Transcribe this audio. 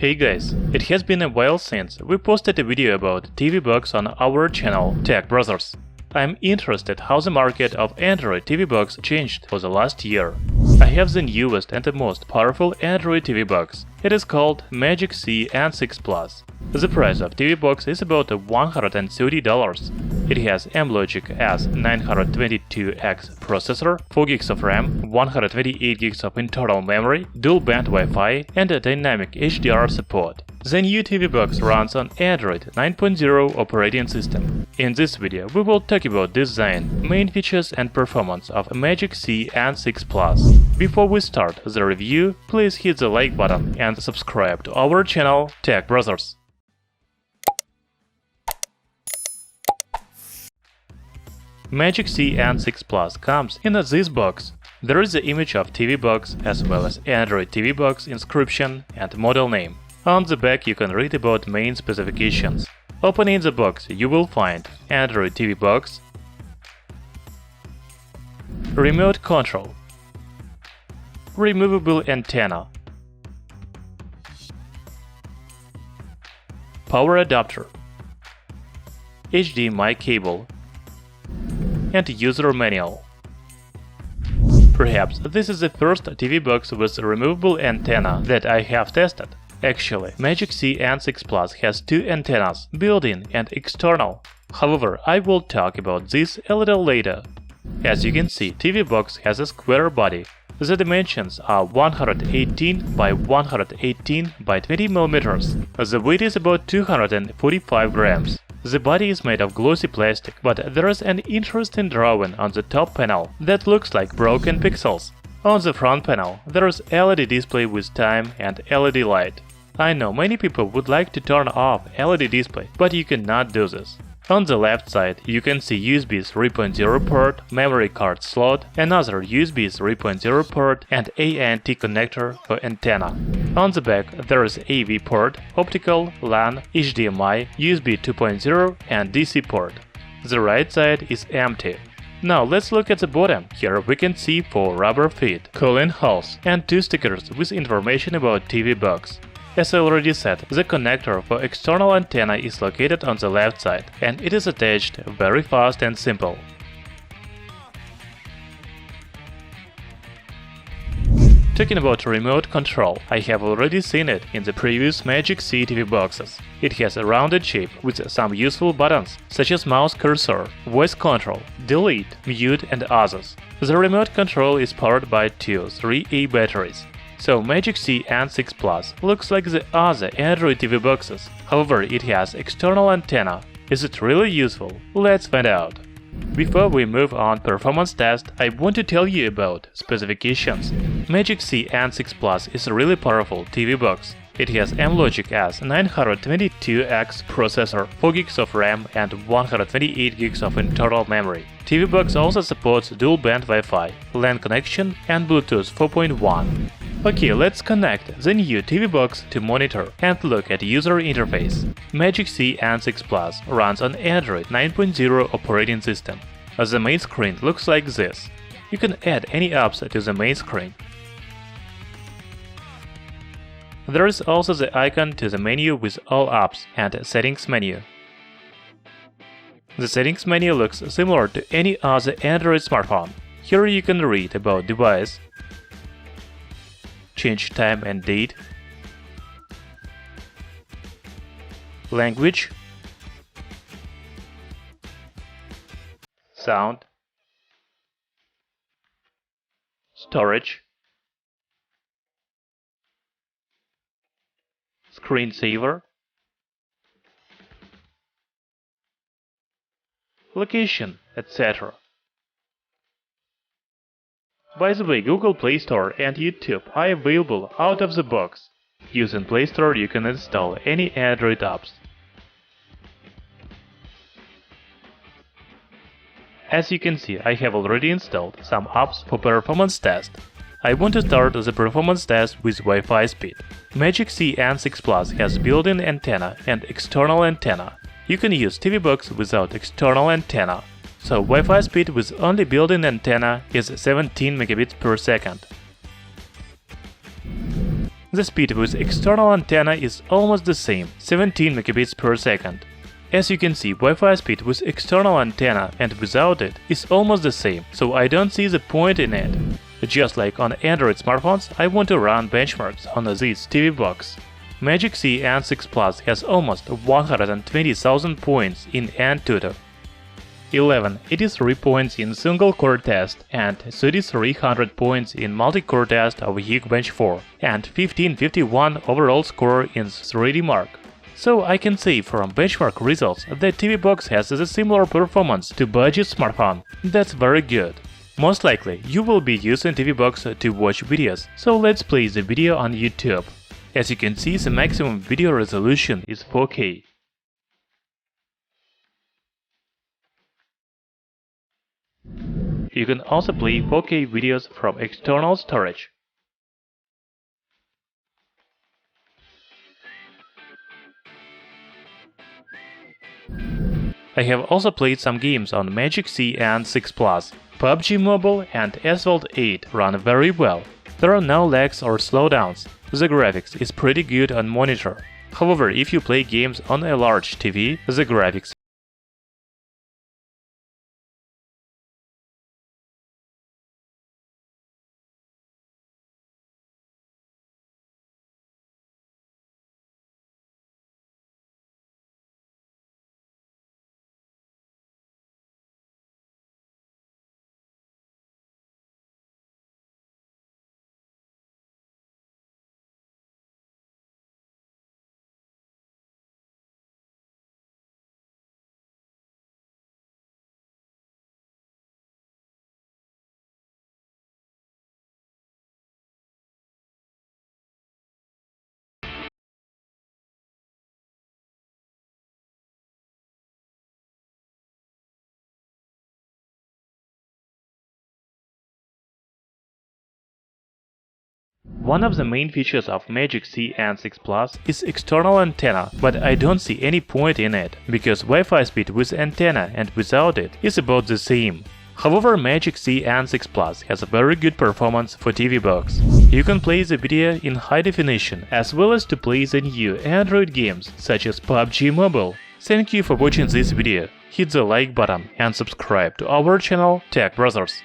Hey guys, it has been a while since we posted a video about TV box on our channel Tech Brothers. I'm interested how the market of Android TV box changed for the last year. I have the newest and the most powerful Android TV box. It is called Magicsee N6 Plus. The price of TV box is about $130. It has Amlogic S922X processor, 4 GB of RAM, 128 GB of internal memory, dual-band Wi-Fi, and a dynamic HDR support. The new TV box runs on Android 9.0 operating system. In this video, we will talk about design, main features and performance of Magicsee N6 Plus. Before we start the review, please hit the like button and subscribe to our channel Tech Brothers. Magicsee N6 Plus comes in this box. There is the image of TV box as well as Android TV box inscription and model name. On the back you can read about main specifications. Opening the box you will find Android TV box, remote control, removable antenna, power adapter, HDMI cable, and user manual. Perhaps this is the first TV box with a removable antenna that I have tested. Actually, Magicsee N6 Plus has two antennas, built-in and external. However, I will talk about this a little later. As you can see, TV box has a square body. The dimensions are 118 by 118 by 20 mm. The weight is about 245 grams. The body is made of glossy plastic, but there is an interesting drawing on the top panel that looks like broken pixels. On the front panel, there is LED display with time and LED light. I know many people would like to turn off LED display, but you cannot do this. On the left side, you can see USB 3.0 port, memory card slot, another USB 3.0 port, and ANT connector for antenna. On the back, there is AV port, optical, LAN, HDMI, USB 2.0, and DC port. The right side is empty. Now let's look at the bottom. Here we can see 4 rubber feet, cooling holes, and 2 stickers with information about TV box. As I already said, the connector for external antenna is located on the left side, and it is attached very fast and simple. Talking about remote control, I have already seen it in the previous Magicsee TV boxes. It has a rounded shape with some useful buttons, such as mouse cursor, voice control, delete, mute and others. The remote control is powered by two 3A batteries. So Magicsee N6 Plus looks like the other Android TV boxes, however it has external antenna. Is it really useful? Let's find out. Before we move on performance test, I want to tell you about specifications. Magicsee N6 Plus is a really powerful TV box. It has Amlogic S922X processor, 4 GB of RAM and 128 GB of internal memory. TV box also supports dual-band Wi-Fi, LAN connection and Bluetooth 4.1. Okay, let's connect the new TV box to monitor and look at user interface. Magicsee N6 Plus runs on Android 9.0 operating system. The main screen looks like this. You can add any apps to the main screen. There is also the icon to the menu with all apps and settings menu. The settings menu looks similar to any other Android smartphone. Here you can read about device, change time and date, language, sound, storage, screensaver, location, etc. By the way, Google Play Store and YouTube are available out of the box. Using Play Store you can install any Android apps. As you can see, I have already installed some apps for performance test. I want to start the performance test with Wi-Fi speed. Magicsee N6 Plus has built-in antenna and external antenna. You can use TV box without external antenna. So Wi-Fi speed with only built-in antenna is 17 megabits per second. The speed with external antenna is almost the same, 17 megabits per second. As you can see, Wi-Fi speed with external antenna and without it is almost the same, so I don't see the point in it. Just like on Android smartphones, I want to run benchmarks on this TV box. Magicsee N6 Plus has almost 120,000 points in AnTutor. 11. 83 points in single-core test and 3,300 points in multi-core test of Geekbench 4 and 1551 overall score in 3D Mark. So I can say from benchmark results that TV box has a similar performance to budget smartphone. That's very good. Most likely you will be using TV box to watch videos, so let's play the video on YouTube. As you can see, the maximum video resolution is 4K. You can also play 4K videos from external storage. I have also played some games on Magicsee N6 Plus. PUBG Mobile and Asphalt 8 run very well. There are no lags or slowdowns. The graphics is pretty good on monitor. However, if you play games on a large TV, the graphics One of the main features of Magicsee N6 Plus is external antenna, but I don't see any point in it, because Wi-Fi speed with antenna and without it is about the same. However, Magicsee N6 Plus has a very good performance for TV box. You can play the video in high definition, as well as to play the new Android games such as PUBG Mobile. Thank you for watching this video. Hit the like button and subscribe to our channel Tech Brothers.